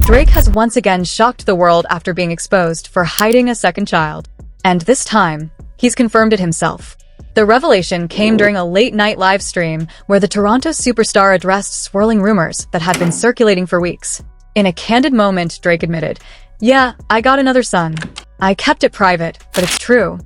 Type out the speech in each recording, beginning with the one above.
Drake has once again shocked the world after being exposed for hiding a second child. And this time, he's confirmed it himself. The revelation came during a late-night live stream where the Toronto superstar addressed swirling rumors that had been circulating for weeks. In a candid moment, Drake admitted, "Yeah, I got another son. I kept it private, but it's true."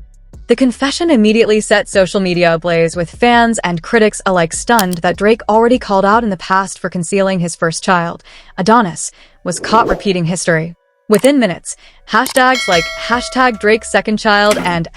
The confession immediately set social media ablaze, with fans and critics alike stunned that Drake, already called out in the past for concealing his first child, Adonis, was caught repeating history. Within minutes, hashtags like #Drake's second child and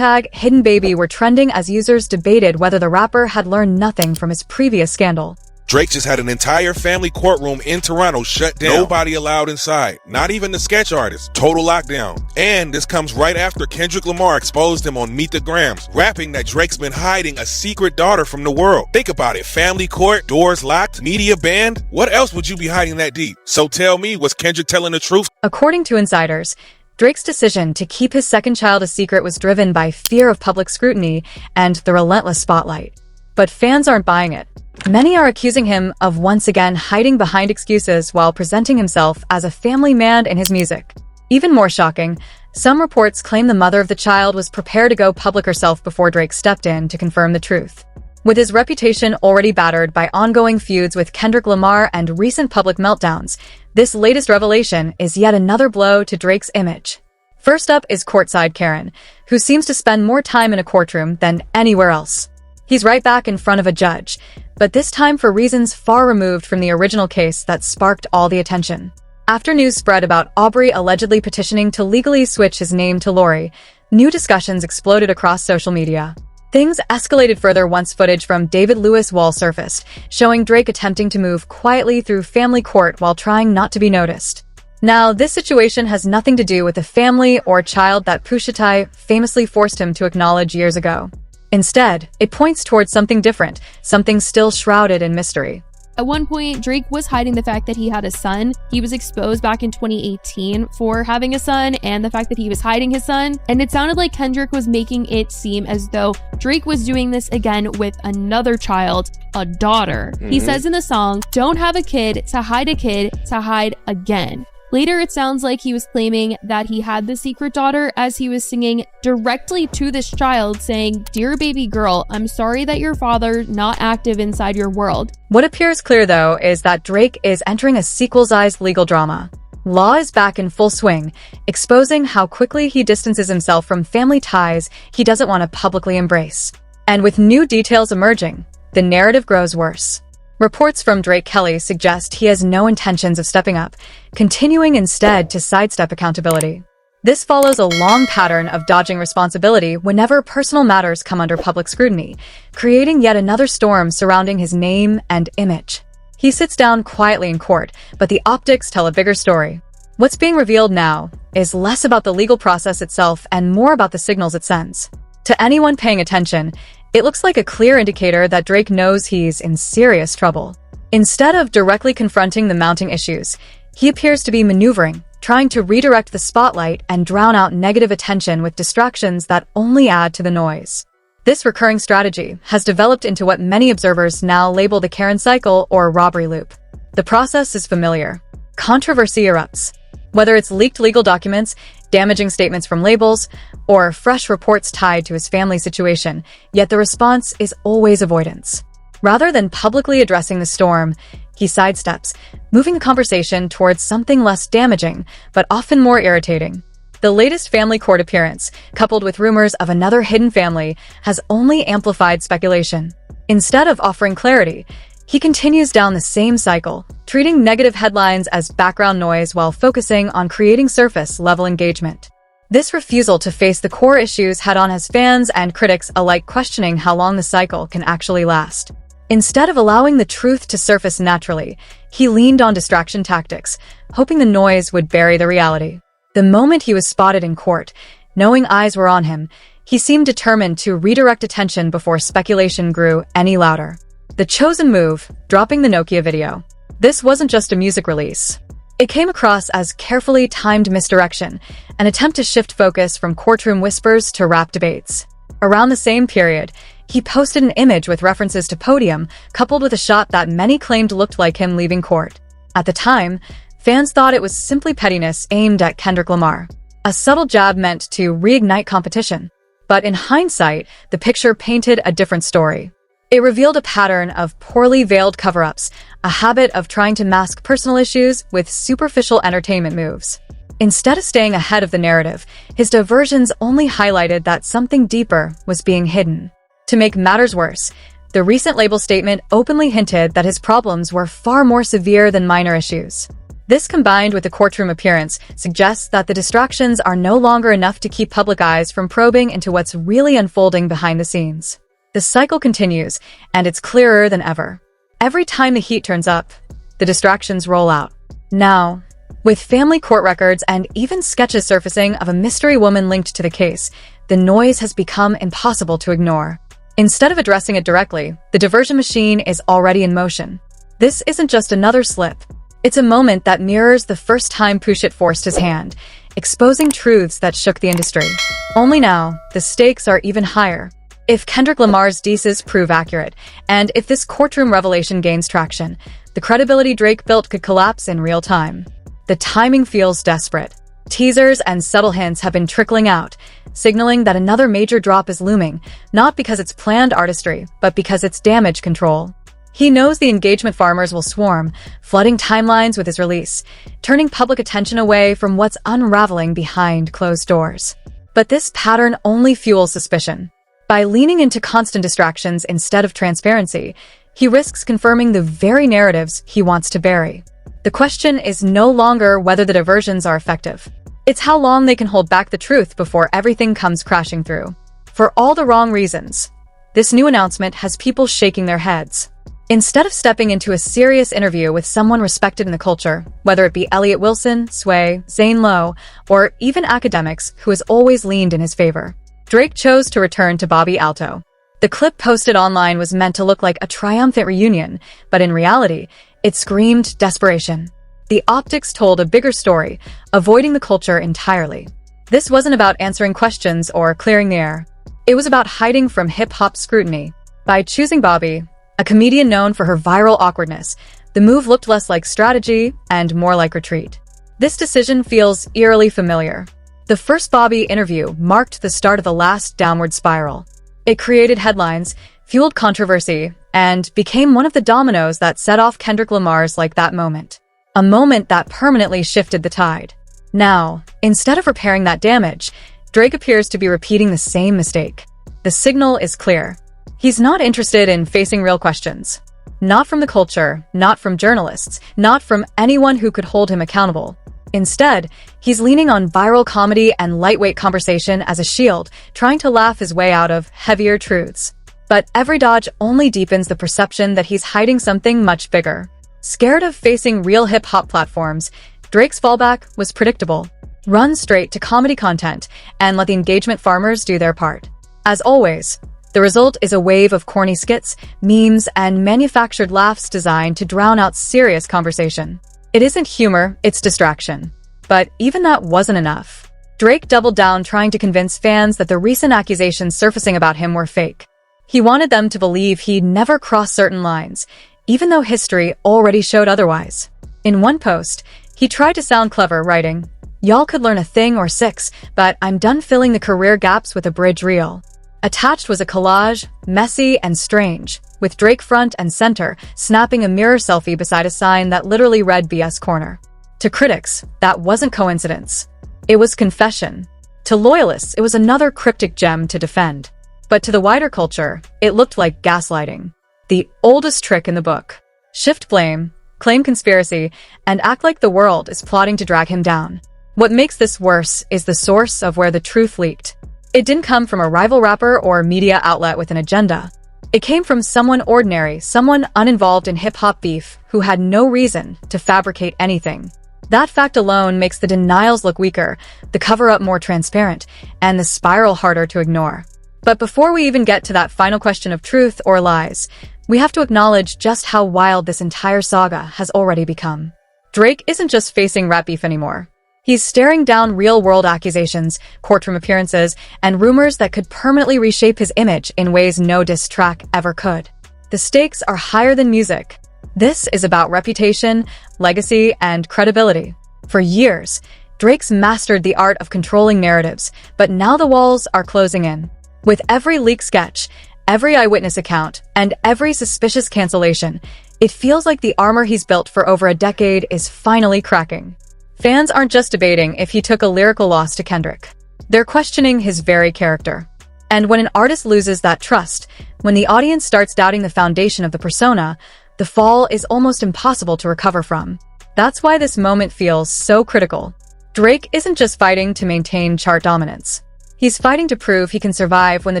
#hidden baby were trending as users debated whether the rapper had learned nothing from his previous scandal. Drake just had an entire family courtroom in Toronto shut down. Nobody allowed inside, not even the sketch artist. Total lockdown. And this comes right after Kendrick Lamar exposed him on Meet the Grams, rapping that Drake's been hiding a secret daughter from the world. Think about it. Family court, doors locked, media banned. What else would you be hiding that deep? So tell me, was Kendrick telling the truth? According to insiders, Drake's decision to keep his second child a secret was driven by fear of public scrutiny and the relentless spotlight. But fans aren't buying it. Many are accusing him of once again hiding behind excuses while presenting himself as a family man in his music. Even more shocking, some reports claim the mother of the child was prepared to go public herself before Drake stepped in to confirm the truth. With his reputation already battered by ongoing feuds with Kendrick Lamar and recent public meltdowns, this latest revelation is yet another blow to Drake's image. First up is courtside Karen, who seems to spend more time in a courtroom than anywhere else. He's right back in front of a judge, but this time for reasons far removed from the original case that sparked all the attention. After news spread about Aubrey allegedly petitioning to legally switch his name to Lori, new discussions exploded across social media. Things escalated further once footage from David Lewis' wall surfaced, showing Drake attempting to move quietly through family court while trying not to be noticed. Now, this situation has nothing to do with the family or child that Pusha T famously forced him to acknowledge years ago. Instead, it points towards something different, something still shrouded in mystery. At one point, Drake was hiding the fact that he had a son. He was exposed back in 2018 for having a son and the fact that he was hiding his son. And it sounded like Kendrick was making it seem as though Drake was doing this again with another child, a daughter. He says in the song, "Don't have a kid to hide again." Later, it sounds like he was claiming that he had the secret daughter as he was singing directly to this child saying, "Dear baby girl, I'm sorry that your father not active inside your world." What appears clear, though, is that Drake is entering a sequel-sized legal drama. Law is back in full swing, exposing how quickly he distances himself from family ties he doesn't want to publicly embrace. And with new details emerging, the narrative grows worse. Reports from Drake Kelly suggest he has no intentions of stepping up, continuing instead to sidestep accountability. This follows a long pattern of dodging responsibility whenever personal matters come under public scrutiny, creating yet another storm surrounding his name and image. He sits down quietly in court, but the optics tell a bigger story. What's being revealed now is less about the legal process itself and more about the signals it sends. To anyone paying attention, it looks like a clear indicator that Drake knows he's in serious trouble. Instead of directly confronting the mounting issues, he appears to be maneuvering, trying to redirect the spotlight and drown out negative attention with distractions that only add to the noise. This recurring strategy has developed into what many observers now label the Karen cycle or robbery loop. The process is familiar. Controversy erupts. Whether it's leaked legal documents, damaging statements from labels, or fresh reports tied to his family situation, yet the response is always avoidance. Rather than publicly addressing the storm, he sidesteps, moving the conversation towards something less damaging, but often more irritating. The latest family court appearance, coupled with rumors of another hidden family, has only amplified speculation. Instead of offering clarity, he continues down the same cycle, treating negative headlines as background noise while focusing on creating surface-level engagement. This refusal to face the core issues head-on has fans and critics alike questioning how long the cycle can actually last. Instead of allowing the truth to surface naturally, he leaned on distraction tactics, hoping the noise would bury the reality. The moment he was spotted in court, knowing eyes were on him, he seemed determined to redirect attention before speculation grew any louder. The chosen move, dropping the Nokia video. This wasn't just a music release. It came across as carefully timed misdirection, an attempt to shift focus from courtroom whispers to rap debates. Around the same period, he posted an image with references to Podium, coupled with a shot that many claimed looked like him leaving court. At the time, Fans thought it was simply pettiness aimed at Kendrick Lamar, a subtle jab meant to reignite competition. But in hindsight, the picture painted a different story. It revealed a pattern of poorly veiled cover-ups, a habit of trying to mask personal issues with superficial entertainment moves. Instead of staying ahead of the narrative, his diversions only highlighted that something deeper was being hidden. To make matters worse, the recent label statement openly hinted that his problems were far more severe than minor issues. This, combined with the courtroom appearance, suggests that the distractions are no longer enough to keep public eyes from probing into what's really unfolding behind the scenes. The cycle continues, and it's clearer than ever. Every time the heat turns up, the distractions roll out. Now, with family court records and even sketches surfacing of a mystery woman linked to the case, the noise has become impossible to ignore. Instead of addressing it directly, the diversion machine is already in motion. This isn't just another slip. It's a moment that mirrors the first time Pushit forced his hand, exposing truths that shook the industry. Only now, the stakes are even higher. If Kendrick Lamar's diss prove accurate, and if this courtroom revelation gains traction, the credibility Drake built could collapse in real time. The timing feels desperate. Teasers and subtle hints have been trickling out, signaling that another major drop is looming, not because it's planned artistry, but because it's damage control. He knows the engagement farmers will swarm, flooding timelines with his release, turning public attention away from what's unraveling behind closed doors. But this pattern only fuels suspicion. By leaning into constant distractions instead of transparency, he risks confirming the very narratives he wants to bury. The question is no longer whether the diversions are effective. It's how long they can hold back the truth before everything comes crashing through. For all the wrong reasons, this new announcement has people shaking their heads. Instead of stepping into a serious interview with someone respected in the culture, whether it be Elliott Wilson, Sway, Zane Lowe, or even academics who has always leaned in his favor, Drake chose to return to Bobby Alto. The clip posted online was meant to look like a triumphant reunion, but in reality, it screamed desperation. The optics told a bigger story, avoiding the culture entirely. This wasn't about answering questions or clearing the air. It was about hiding from hip-hop scrutiny. By choosing Bobby, a comedian known for her viral awkwardness, the move looked less like strategy and more like retreat. This decision feels eerily familiar. The first Bobby interview marked the start of the last downward spiral. It created headlines, fueled controversy, and became one of the dominoes that set off Kendrick Lamar's Like That moment. A moment that permanently shifted the tide. Now, instead of repairing that damage, Drake appears to be repeating the same mistake. The signal is clear. He's not interested in facing real questions. Not from the culture, not from journalists, not from anyone who could hold him accountable. Instead, he's leaning on viral comedy and lightweight conversation as a shield, trying to laugh his way out of heavier truths. But every dodge only deepens the perception that he's hiding something much bigger. Scared of facing real hip-hop platforms, Drake's fallback was predictable. Run straight to comedy content and let the engagement farmers do their part. As always, the result is a wave of corny skits, memes, and manufactured laughs designed to drown out serious conversation. It isn't humor, it's distraction. But even that wasn't enough. Drake doubled down trying to convince fans that the recent accusations surfacing about him were fake. He wanted them to believe he'd never crossed certain lines, even though history already showed otherwise. In one post, he tried to sound clever, writing, "Y'all could learn a thing or six, but I'm done filling the career gaps with a bridge reel." Attached was a collage, messy and strange, with Drake front and center, snapping a mirror selfie beside a sign that literally read BS Corner. To critics, that wasn't coincidence. It was confession. To loyalists, it was another cryptic gem to defend. But to the wider culture, it looked like gaslighting. The oldest trick in the book. Shift blame, claim conspiracy, and act like the world is plotting to drag him down. What makes this worse is the source of where the truth leaked. It didn't come from a rival rapper or media outlet with an agenda. It came from someone ordinary, someone uninvolved in hip-hop beef who had no reason to fabricate anything. That fact alone makes the denials look weaker, the cover-up more transparent, and the spiral harder to ignore. But before we even get to that final question of truth or lies, we have to acknowledge just how wild this entire saga has already become. Drake isn't just facing rap beef anymore. He's staring down real-world accusations, courtroom appearances, and rumors that could permanently reshape his image in ways no diss track ever could. The stakes are higher than music. This is about reputation, legacy, and credibility. For years, Drake's mastered the art of controlling narratives, but now the walls are closing in. With every leaked sketch, every eyewitness account, and every suspicious cancellation, it feels like the armor he's built for over a decade is finally cracking. Fans aren't just debating if he took a lyrical loss to Kendrick. They're questioning his very character. And when an artist loses that trust, when the audience starts doubting the foundation of the persona, the fall is almost impossible to recover from. That's why this moment feels so critical. Drake isn't just fighting to maintain chart dominance. He's fighting to prove he can survive when the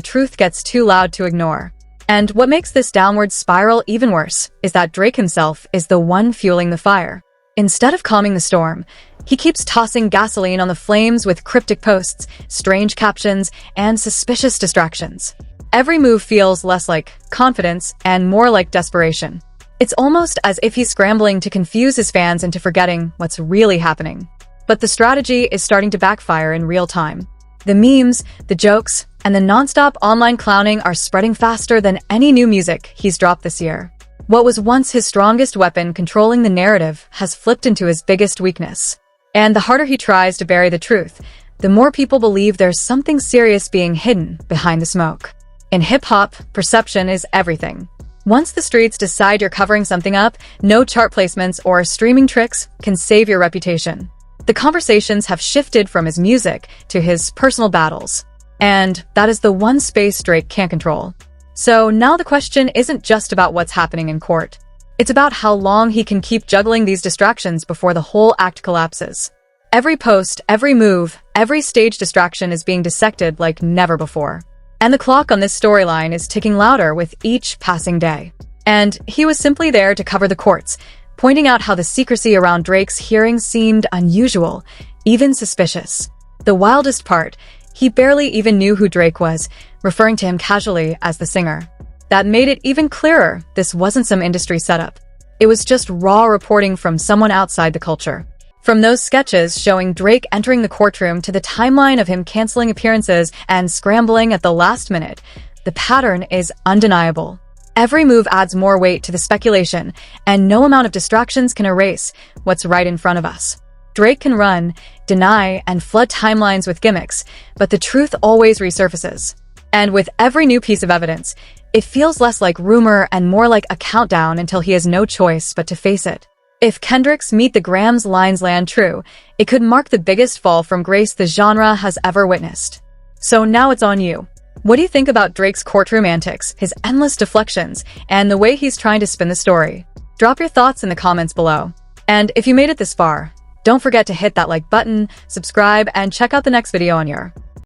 truth gets too loud to ignore. And what makes this downward spiral even worse is that Drake himself is the one fueling the fire. Instead of calming the storm, he keeps tossing gasoline on the flames with cryptic posts, strange captions, and suspicious distractions. Every move feels less like confidence and more like desperation. It's almost as if he's scrambling to confuse his fans into forgetting what's really happening. But the strategy is starting to backfire in real time. The memes, the jokes, and the nonstop online clowning are spreading faster than any new music he's dropped this year. What was once his strongest weapon controlling the narrative has flipped into his biggest weakness. And the harder he tries to bury the truth, the more people believe there's something serious being hidden behind the smoke. In hip-hop, perception is everything. Once the streets decide you're covering something up, no chart placements or streaming tricks can save your reputation. The conversations have shifted from his music to his personal battles. And that is the one space Drake can't control. So now the question isn't just about what's happening in court. It's about how long he can keep juggling these distractions before the whole act collapses. Every post, every move, every stage distraction is being dissected like never before. And the clock on this storyline is ticking louder with each passing day. And he was simply there to cover the courts, pointing out how the secrecy around Drake's hearings seemed unusual, even suspicious. The wildest part, he barely even knew who Drake was, referring to him casually as the singer. That made it even clearer this wasn't some industry setup. It was just raw reporting from someone outside the culture. From those sketches showing Drake entering the courtroom to the timeline of him canceling appearances and scrambling at the last minute, the pattern is undeniable. Every move adds more weight to the speculation, and no amount of distractions can erase what's right in front of us. Drake can run, deny, and flood timelines with gimmicks, but the truth always resurfaces. And with every new piece of evidence, it feels less like rumor and more like a countdown until he has no choice but to face it. If Kendrick's Meet the Grams lines land true, it could mark the biggest fall from grace the genre has ever witnessed. So now it's on you. What do you think about Drake's courtroom antics, his endless deflections, and the way he's trying to spin the story? Drop your thoughts in the comments below. And if you made it this far, don't forget to hit that like button, subscribe, and check out the next video on your